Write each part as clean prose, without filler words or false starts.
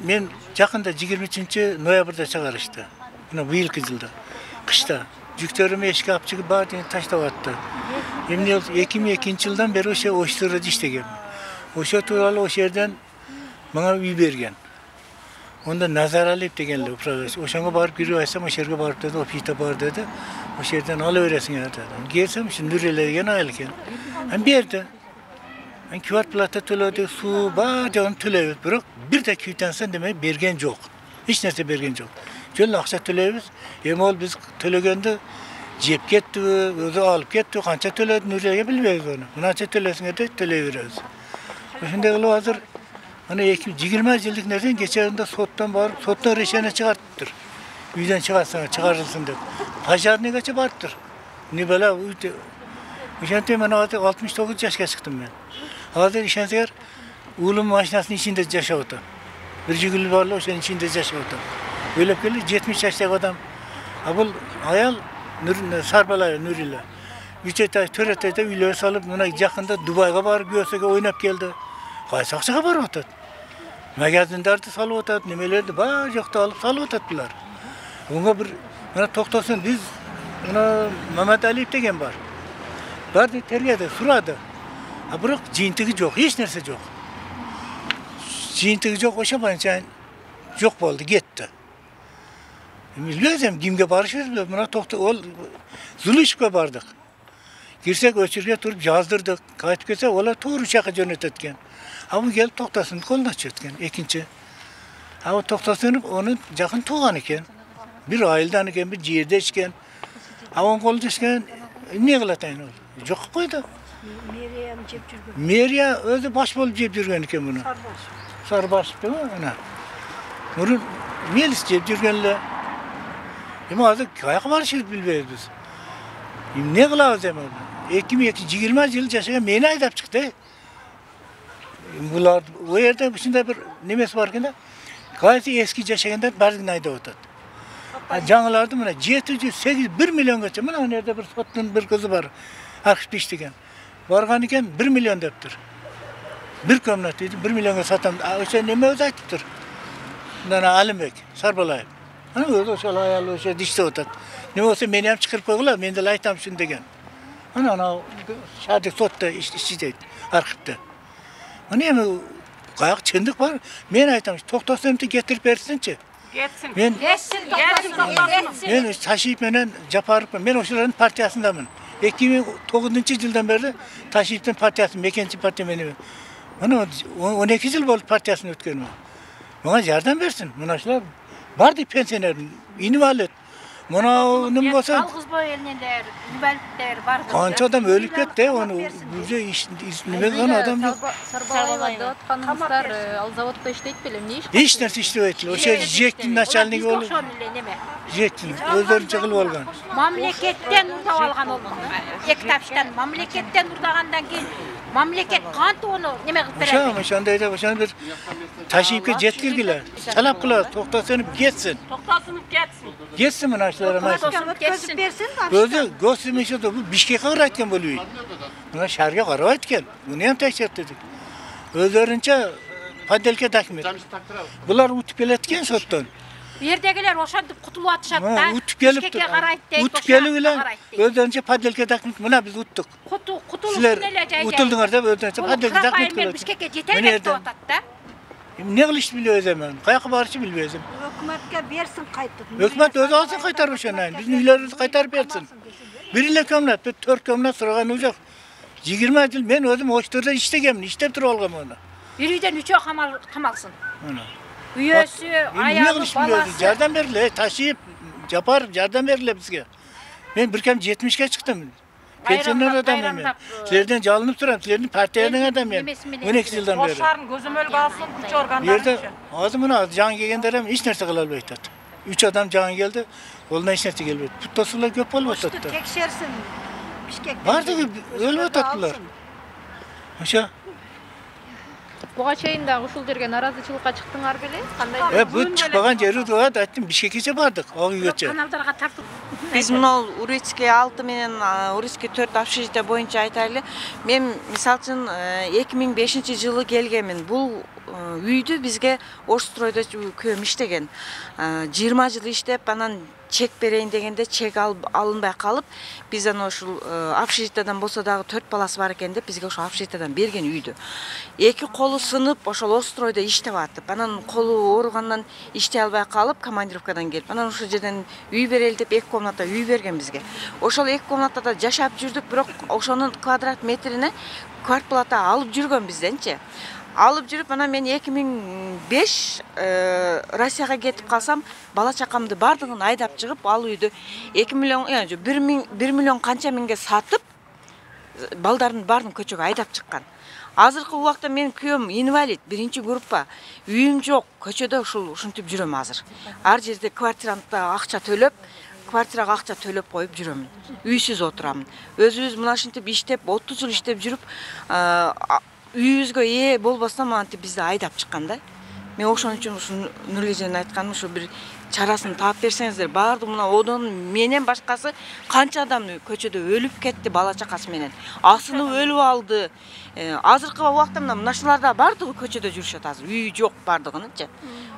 men жақында 23 ноябрда чыгарышты. Мына быйылкы жылда. Кышта жүктөрүмө эшикке алып чыгып баарын таштап атты. Эмне 2002 жылдан бери ошо оштурда иштегем. Ошо тууралуу ошо жерден мага үй берген. Onda Nazar Alip degenler upravası. Oşanga barıp giriyorsam oşerge barıp dedi, opita bar dedi. Oşerden alıveresin ya dedi. Gelsem şimdi nürelergen aylıken. Hem bir yerde. Ben küvat plata tülödü, su, bağcağın tülödü. Bırak bir de küytensen demeyi bergen yok. Hiç neyse bergen yok. Şöyle aksa tülödüz. Emol biz tülögende cep gitti, özü alıp gitti. Kança tülödü nürelerge bilmeyiz onu. Bunança tülösün de tülöveriyoruz. Şimdi hazır. Hani 20 yıllık nereden geçerinde sottan var, sottan reşene çıkarttır. Üyden çıkarılsın dedi. Pajar ne geçe barttır. Ne böyle uydu. Uşante ben 69 yaşa çıktım ben. Hazır işenseler oğlum maşinasının içinde yaşıyordu. Bir cigülü varlı o şeyin içinde yaşıyordu. Öyle böyle 70 yaşındaki adam. Abul hayal sarbalaya nuriyle. Üçete törete üyleri salıp buna yakında Dubai'ga barıp göğsege oynap geldi. Kaysakçıga barıp otadı. Magazinlerde salıp otadı, nemelerdi var yokta alıp salıp otadılar. Ona bir toktasın biz Mehmet Aliyev degen var. Bardı tergede suradı. Ha bırak jintigi yok, hiç nerse yok. Jintigi yok, oşa bançayın yok oldu, gitti. Bilmezim kimge barışırız, buna tokta ol Zuluşka bardık. Girsek ölçürge turup yazdırdık. Kayıt gelse ola toğru şaka yönetetken. Ama gelip toktasını koluna çötken ikinci. Ama toktasını onun yakın tuğan iken. Bir aileden iken, bir ciğerde içken. Ama onun koluna içken ne kılatayın ol? Yok koydu. Meriye mi cep cürgün? Meriye özü baş bolup cep cürgün iken bunu. Sarbaş. Sarbaş değil mi? Bunun melis cep cürgünle. Ama azı kayak barışır bilmeyiz biz. Ne kılavuz hemen? 20 yıl yaşayan meni aydap çıktı. Bunlar o yerde şimdi bir nemesi var ki gayet eski yaşayanlar bazen ayda otadı. Canlılardı buna 1 milyon geçe. Buna nerede bir sotun bir kızı var. Arkadaş piştiken. Vargan iken 1 milyon deptir. Bir komnatıydı 1 milyona satan. O şey neme özelliktir. Bundan Alimek, Sarbalayıp. Hani öyle o şey hayalı o şey dişte otadı. Ne olsa beni hem çıkıp koydular, ben de laytam şunu degen. Ana şadik sotta işçiydi, arkıpta. Hani hem kayak çındık var, ben aytam, toktasını getirip versince. Geçsin. Geçsin. Ben taşıyıp menen japarıp, ben o şuranın partiyasındamın. 2009 yıldan beri taşıyıptın partiyası, Mekenci Parti benim. Hani 12 yıl oldu partiyasını ötkenime. Bana yardım versin, buna şular vardı pensiyonerin, invalid. Buna onun olsa... Algız boy elinden değer, nübellikler vardı. Kança adam ölüp gitti, onu bize nime kan adam yok. Sarbalayıvada otkanımızlar al zavodda işleyip bilem ne iş? Hiç neresi işleyip, o şey Jektin načalniki olur. Jektin, özleri çıkılıp olgan. Mamleketten urda algan olmadı. Ektapştan, mamleketten urdağandan keyin mamleket kantı onu neme kıp verdi. Oşandayda, bir taşıyıp jetkirgiler. Talap kılar, toktasınıp geçsin. Toktasınıp geçsin. Geçsin mi naşlara maşın? Geçsin. Özü göstermişti bu Bişkek'e qaraytken boluyor. Buna şarga qaraytken. Bunu ham tekşert dedik. Özlerince padelke takmıyor. Bular utup geletken sottan. Yerdegiler oşanıp kutulup atışat da. Utup gelip utup gelip özlerince padelke takmıyor. Buna biz uttuk. Sizler utuldunlar da özlerince padelke takmıyor. Ben Bişkek'e yetermek de otat da. Ne kılıç biliyoruz hemen. Kayak barışı biliyoruz. Hükümetke versin kaytıp. Hükümet özü alsın kaytar boşanayın. Bizim üllerimizi kaytar versin. Biriyle kömlet, bir 4 kömlet sıragan olacak. 20 yıl ben özüm hoşturda iştegemin, iştep dur olgam onu. Biriden 3'e kamalsın. Üyesi, ayağı, balası. Yardım verirler, taşıyıp, yapar, yardım verirler bizge. Ben bir kem 70'e çıktım. Pensiyoner adamım ben. Sizlerden çalınıp duram, sizlerin partilerden adamım. 12 yıldan beri. Boşların gözüm öl kalsın, güç organları yerde için. ağzımına can gegenderim, hiç nerse kılalı baytat. 3 adam can geldi, oluna hiç nerse gelmedi. Puttasıyla göp olup otattı. Tekşersin. Bişkek'ten. Vardı ki öyle otattılar. Aşağı. Buğa çayında uşul dergen arazıçılıkka çıktыңар belе? Bu çıkmagan yeri doğadı, ettim Bişkek'e bardık, ağı göçe. Kanallarga tartıp. Biz mınol Uricke 6 menen Uricke 4 общежитие боюнча айтайлы. Men misal үчүн 2005 жылы келгенмин. Бул үйдү бизге Орстройдо күйөөм иштеген. 20 жыл иштеп, анан чек берейин дегенде чек алынбай калып, биз аны ушул общежитиядан болсо дагы 4 баласы бар экен деп бизге ошо общежитиядан берген үйдү. Эки колу сынып, ошол Орстройдо иштеп атып, анан колу ооругандан иштей албай калып, командировкадан келип, анан ошол жерден үй берели деп 2 комната үй берген бизге. Ошол 2 комнатада жашап жүрдүк, бирок ошонун квадрат метрине квартплата алып жүргөн бизденчи. Алып жүрүп, анан мен 2005 Россияга кетип калсам, бала чакамды бардыгын айдап чыгып, ал үйдү 2 миллион, 1 миллион канча миңге сатып, балдардын баарын көчөгө айдап чыккан. Азыркы убакта мен күйөөм инвалид, 1-группа, үйүм жок, көчөдө ушинтип жүрөм азыр. Ар жерде квартиранта акча төлөп, квартирага акча төлөп коюп жүрөм. Үйсүз отурамын. Өзүбүз мына ушинтип иштеп, 30 жыл иштеп жүрүп, үйүбүзгө ээ болбостон антип бизди айдап чыккан да. Мен ошон үчүн ушу Нурлижен айтканым, ушу бир чарасын таап берсеңиздер, баардык мына одон менен башкасы канча адам көчөдө өлүп кетти бала чакасы менен. Асынып өлүп алды. Азыркы убакта мынашыларда баардыгы көчөдө жүрүшөт азыр. Үй жок бардыгынычы.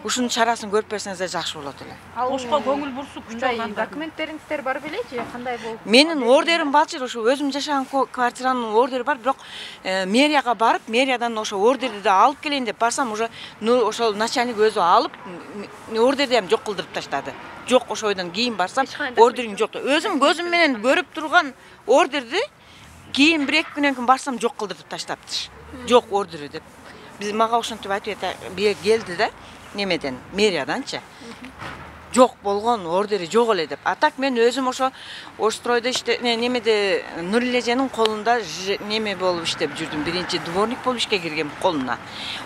Ушунун чарасын көрүп берсеңиздер жакшы болот эле. Ошко көңүл бурсуп күч алган документтериңиздер бар белечи? Кандай болду? Менин ордерим балчыр, ошо өзүм жашаган квартиранын ордери бар, бирок мэрияга барып, мэриядан ошо ордерди да алып келейин деп барсам, уже ошол начальник өзү алып, ордерди ham жок кылдырып таштады. Жок, ошойдон кийин барсам, ордериң жок. Өзүм көзүм менен көрүп турган ордерди кийин 1-2 күнөн кийин барсам жок кылдырып таштаптыр. Жок ордери деп. Биз мага ошентип айтып келди да, немеден, мэрияданчы. Жок болгон, ордери жок эле деп. А так мен өзүм ошо Орстройдо немеде Нурлиженин колунда неме болуп иштеп жүрдүм. Биринчи дворник болуп ишке киргем колуна.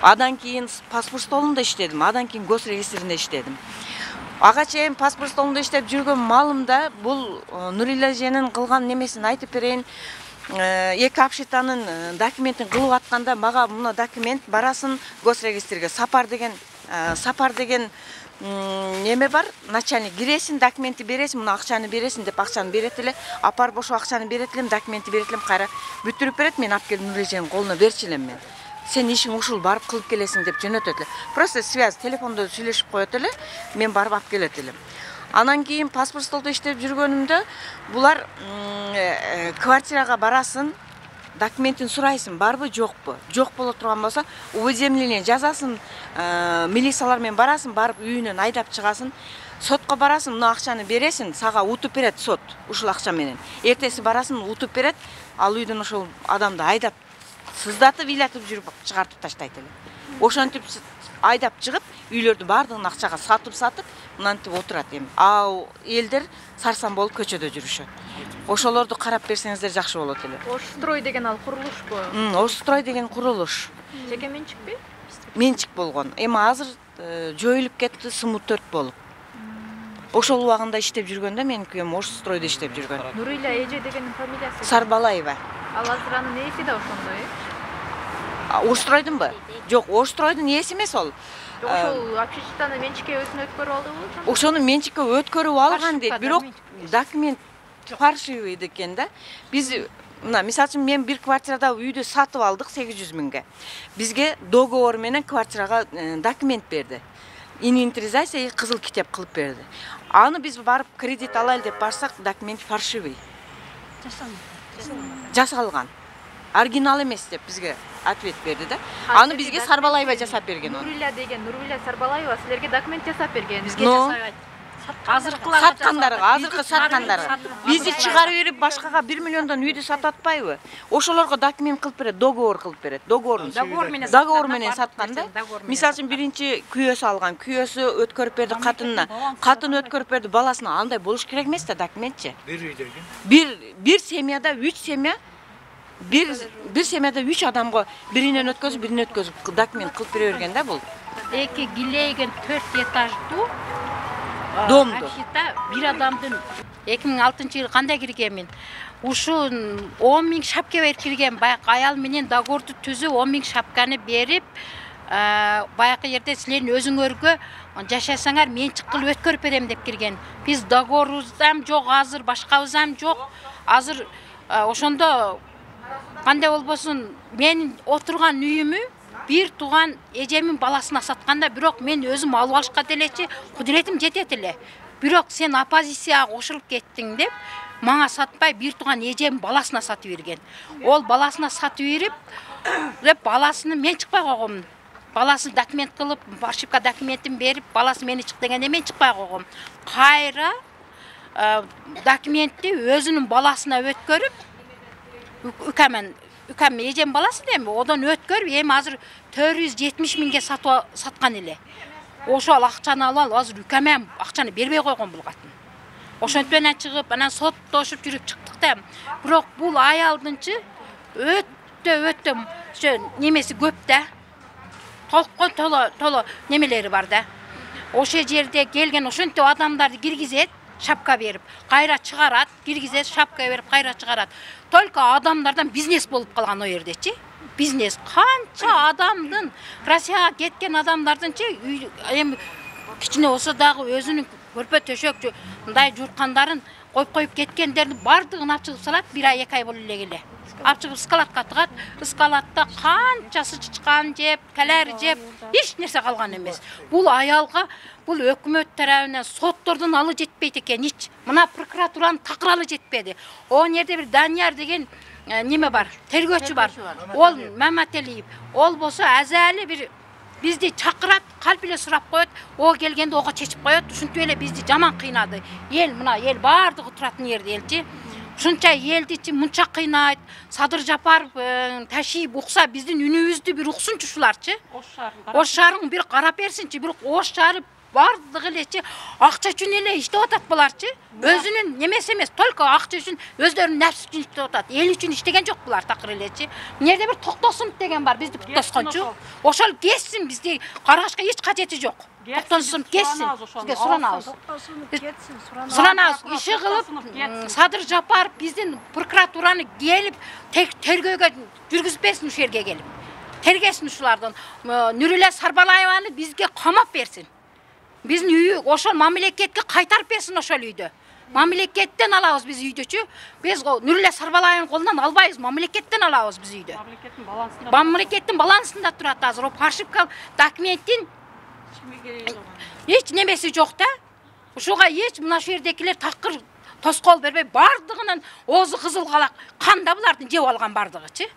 Адан кийин паспорт столунда иштедим, адан кийин госрегистринде иштедим. Ага чейин паспорт столунда иштеп жүргөн малымда бул Нурлиженин кылган немесин айтып берейин. Эки общитанын документин кылып атканда мага мына документ барасын госрегистрге сапар деген неме бар, начальник киресиң, документи бересиң, мына акчаны бересиң деп акчаны берет эле, апарып ошо акчаны берет элем, документи берет элем, кайра бүтүрүп берет, мен алып келип Нурлиженин колуна берчү элем мен. Сен ишиң ушул барып кылып келесиң деп жөнөтөт эле. Просто связь, телефондо сүйлөшүп коет эле, мен барып алып келет элем. Анан кийин паспорт столдо иштеп жүргөнүмдө булар квартирага барасын, документин сурайсың, барбы, жокпу? Жок боло турган болсо, уведомление жазасың, милициялар менен барасың, барып үйүнөн айдап чыгасың, сотко барасың, мына акчаны бересиң, сага утуп берет сот, ушул акча менен. Эртеси барасың, утуп берет, ал үйдөн ошол адамды айдап, сыздатып, ыйлатып жүрүп чыгартып таштайт эле. Ошентип айдап чыгып, үйлөрдү баардыгын акчага сатып, мынантип отурат эми. А элдер сарсан болуп көчөдө жүрүшөт. Ошолорду карап берсеңиздер жакшы болот эле. Орстрой деген ал курулушпу? Орстрой деген курулуш. Жеке менчикпи? Менчик болгон. Эми азыр жоюлуп кетти, сыму 4 болуп. Ошол убагында иштеп жүргөндө мен күйөөм Орстройдо иштеп жүргөн. Нуриля эже деген фамилиясы? Сарбалаева. Ал азыр анын ээси да ошондой, Орстройдунбу? Жок, Орстройдун ээси эмес ол. Ошол общежитияны менчикке өзүнө өткөрүп алдыбы? Ошону менчикке өткөрүп алган дейт, бирок документ фальшивый экен да. Биз мына мисалы үчүн мен бир квартирада үйдү сатып алдык 800 миңге. Бизге договор менен квартирага документ берди. Инвентаризация кызыл китеп кылып берди. Аны биз барып кредит алайлы деп барсак, документ фальшивый. Жасалган. Оригинал эмес деп бизге ответ берди да. Аны бизге Сарбалаева жасап берген. Нуриля Сарбалаева силерге документ жасап берген. Бизге жасаган. Азыркы саткандарга. Бизди чыгарып берип башкага 1 миллиондон үйдү сатып атпайбы? Ошолорго документ кылып берет, договор кылып берет. Договор менен саткан да. Мисалы үчүн биринчи күйөөсү алган, күйөөсү өткөрүп берди катынына. Катын өткөрүп берди баласына. Андай болуш керек эмес да документчи. Бир семьяда 3 семья бир семьяда 3 адамга биринен өткөзүп документ кылып бере берген да бул. Эки килейген 4 этаждуу домду. Бир адамдын 2006-жылы кандай киргенмин. Ушу 10 миң шапка берип кирген. Баягы аял менен договорду түзүп 10 миң шапканы берип, баягы жерде силердин өзүңөргө жашасаңар мен чыккыл өткөрүп берем деп кирген. Биз договорубуз дам жок, азыр башкабыз ham жок. Азыр ошондо кандай болбосун, мен отурган үйүмү бир тууган эжемин баласына сатканда, бирок мен өзүм алып алышка делечи, кудуретим жетет эле. Бирок сен оппозицияга кошулуп кеттиң деп, мага сатпай бир тууган эжем баласына сатып берген. Ол баласына сатып берип, деп баласыны мен чыкпай койгом. Баласы документ кылып, ошибка документин берип, баласы мени чык дегенде мен чыкпай койгом. Кайра документти өзүнүн баласына өткөрүп, үкәм эжем баласы дейм, одан өткөрүп, эми азыр 470 миңге саткан эле. Ошол акчаны алып, азыр үкәм акчаны бербей койгон бул катын. Ошентип менен чыгып, анан соттошуп жүрүп чыктык да. Бирок бул аялдынчы өтө немеси көп да. Толо немелери бар да. Ошо жерде келген ошентип адамдарды киргизет, шапка берип, кайра чыгарат, киргизет, шапка берип, кайра чыгарат. Только адамдардан бизнес болуп калган о жердечи. Бизнес канча адамдын Россияга кеткен адамдардынчы эми кичине болсо дагы өзүнүн көрпө төшөк мындай журкандарын коюп кеткендердин бардыгын алып чыгып салат, 1 ай 2 ай боло эле. Алып чыгып скалатка тыгат, скалатта канчасы чычкан жеп, калер жеп, эч нерсе калган эмес. Бул аялга бул өкмөт тарабынан соттордун алы жетпейт экен, эч. Мына прокуратуранын такыралы жетпеди. О жерде бир Данияр деген неме бар, тергөөчү бар. Ол Мамателиев. Ол болсо азалы бир бизди чакырат, калп эле сурап коет, о келгенде ого чечип коет. Ушинтип эле бизди жаман кыйнады. Мына эл бардыгы туратын жерде элчи. Ушунча элдичи мынча кыйнайт. Садыр Жапаров ташип укса биздин үнүбүздү бир уксунчу ушуларчы. Ош шаарын бир карап берсинчи, бирок Ош шаары бардыгы элечи акча үчүн эле иштеп атат буларчы. Өзүнүн немеси эмес, только акча үчүн, өздөрүнүн нәпси үчүн иштеп атат. Эл үчүн иштеген жок булар такыр элечи. Мына жерде бир Токтосунов деген бар, бизди тоскончу. Ошол кетсин, бизди каргашка эч кажети жок. Токтосунов кетсин. Бизге суранабыз. Суранабыз, иши кылып, Садыр Жапаров биздин прокуратураны келип, тергөөгө жүргүзүп берсин ушул жерге келип. Тергесин ушулардын. Нүрүлө Сарбалаеваны бизге камап берсин. Биздин үйү ошол мамлекетке кайтарып берсин ошол үйдө. Мамлекеттен алабыз биз үйдөчү. Биз Нүрүлө Сарбалаеванын колунан албайбыз, мамлекеттен алабыз биз үйдө. Мамлекеттин балансында турат азыр. Ошибка документтин эч немеси жок да. Ушуга эч мына шу жердекилер такыр тоскоол бербей, бардыгынын оозу кызыл калак, канда булардын жеп алган бардыгычы.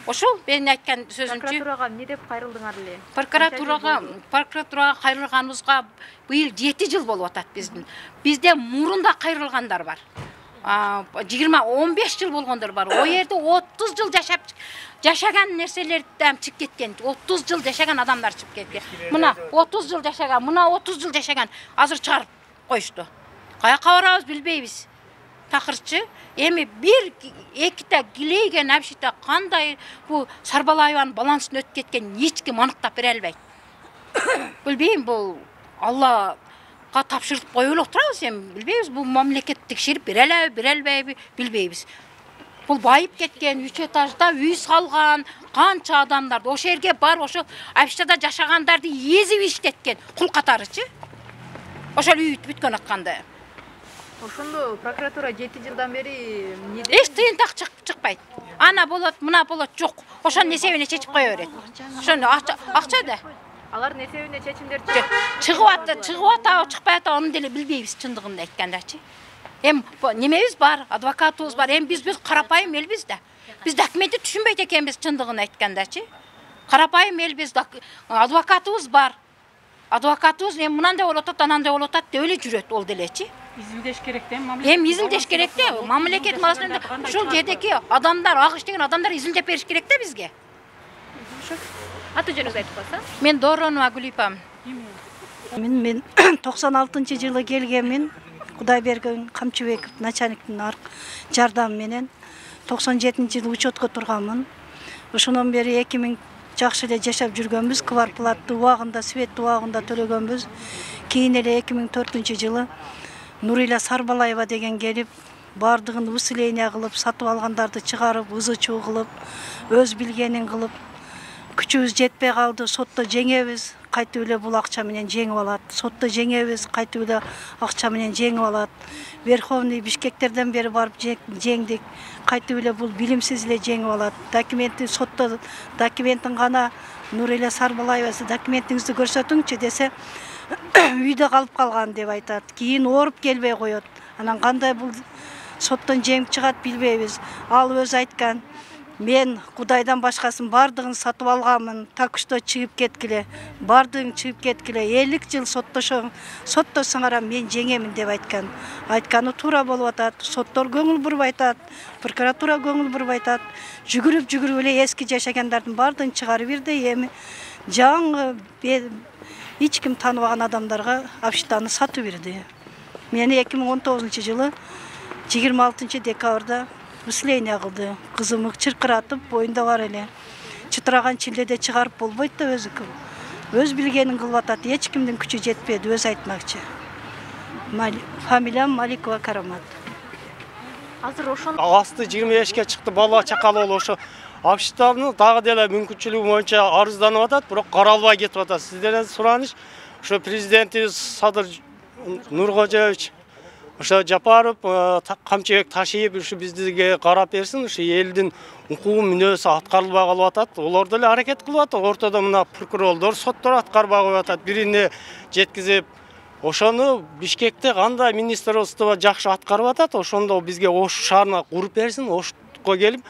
Ошол менин айткан сөзүмчү. Прокуратурага эмне деп кайрылдыңар эле? Прокуратурага кайрылганыбызга быйыл 7 жыл болуп атат биздин. Бизде мурунда кайрылгандар бар. 20-15 жыл болгондор бар. О жерде 30 жыл жашаган нерселерден чыгып кеткен. 30 жыл жашаган адамдар чыгып кеткен. Мына 30 жыл жашаган, мына 30 жыл жашаган азыр чыгарып коюшту. Каяка барабыз билбейбиз. Такырчы, эми бир эките килейген абшита кандай бу Сарбалаеванын балансын өтүп кеткен эч ким аныктап бере албайт. Билбейм, бул Аллага тапшырып коюп эле турабыз, эми билбейбиз, бул мамлекет текшерип бере албайбы, билбейбиз. Бул байып кеткен 3 этажда үй салган канча адамдар ошол жерге бар, ошол абшитада жашагандарды эзип иштеткен кул катарычы. Ошол үй бүткөн атканда. Ошондо прокуратура 7 жылдан бери эмне Эч тыйынтак чыкпайт. Ана болот, мына болот, жок. Ошонун эсебине чечип кое берет. Ошону акча да. Алардын эсебине чечимдер чыгып атабы, чыкпай атабы, аны деле билбейбиз чындыгында айткандачы. Эми немебиз бар, адвокатыбыз бар. Эми биз карапайым элбиз да. Биз документти түшүнбөйт экенбиз чындыгын айткандачы. Карапайым элбиз, адвокатыбыз бар. Адвокатыбыз эми мынандай болуп атат, анандай болуп атат деп эле жүрөт ол делечи. Изилдеш керек да, мамлекет. Эми изилдеш керек да, мамлекет маселенде ушул жердеки адамдар, ак иштеген адамдар изилдеп бериш керек да бизге. Аты жөнүңүздү айтып койсоң? Мен Доронова Гүлипам. Мен 96-жылы келгенмин. Кудайберген Камчыбеков начальниктин жардамы менен 97-жылы учетко турганмын. Ошондон бери 2000 жакшы эле жашап жүргөнбүз. Квартплатты убагында, свет убагында төлөгөнбүз. Кийин эле 2004-жылы Нурила Сарбалаева деген келип, бардыгын усиление кылып, сатып алгандарды чыгарып, ызы-чуу кылып, өз билгенин кылып, күчүбүз жетпей калды, сотто жеңебиз, кайтып эле бул акча менен жеңип алат. Сотто жеңебиз, кайтып эле акча менен жеңип алат. Верховный Бишкектерден бери барып жеңдик. Кайтып эле бул билимсиз эле жеңип алат. Документи сотто документин гана Нурила Сарбалаева документиңизди көрсөтүңчү десе үйдө калып калган деп айтат. Кийин ооруп келбей коет. Анан кандай бул соттон жеңип чыгат билбейбиз. Ал өзү айткан: "Мен Кудайдан башкасын бардыгын сатып алганмын. Так что чыгып кеткиле. Бардыгың чыгып кеткиле. 50 жыл соттосоңар мен жеңемин" деп айткан. Айтканы туура болуп атат. Соттор көңүл бурбай атат. Прокуратура көңүл бурбай атат. Жүгүрүп эле эски жашагандардын бардыгын чыгарып бирди. Эми жаңы эч ким тааныбаган адамдарга Абшитаны сатып бирди. Мени 2019 жылы 26 декабрда выселение кылды. Кызымды чыркыратып, боюнда бар эле. Чытыраган чилдеде чыгарып болбойт да өзү. Өз билгенин кылып атат. Эч кимдин күчү жетпеди, өз айтмакчы. Фамилиям Маликова Карамат. Азыр ошон Асты 25-ке чыкты, бала чакалы болуп ошо Абшитаны дагы деле мүмкүнчүлүгү боюнча арызданып атат, бирок каралбай кетип атат. Сиздерден сураныш, ошо президентибиз Садыр Нуркожоевич ошо Жапаров, Камчыбек Ташиев ушу бизге карап берсин, ушу элдин укугу мүнөзү аткарылбай калып атат. Олар деле аракет кылып атат. Ортодо мына прокурорлор, соттор аткарбай коюп атат. Бирине жеткизип, ошону Бишкекте кандай министрликте жакшы аткарып атат, ошондо бизге Ош шаарына куруп берсин, Ошко келип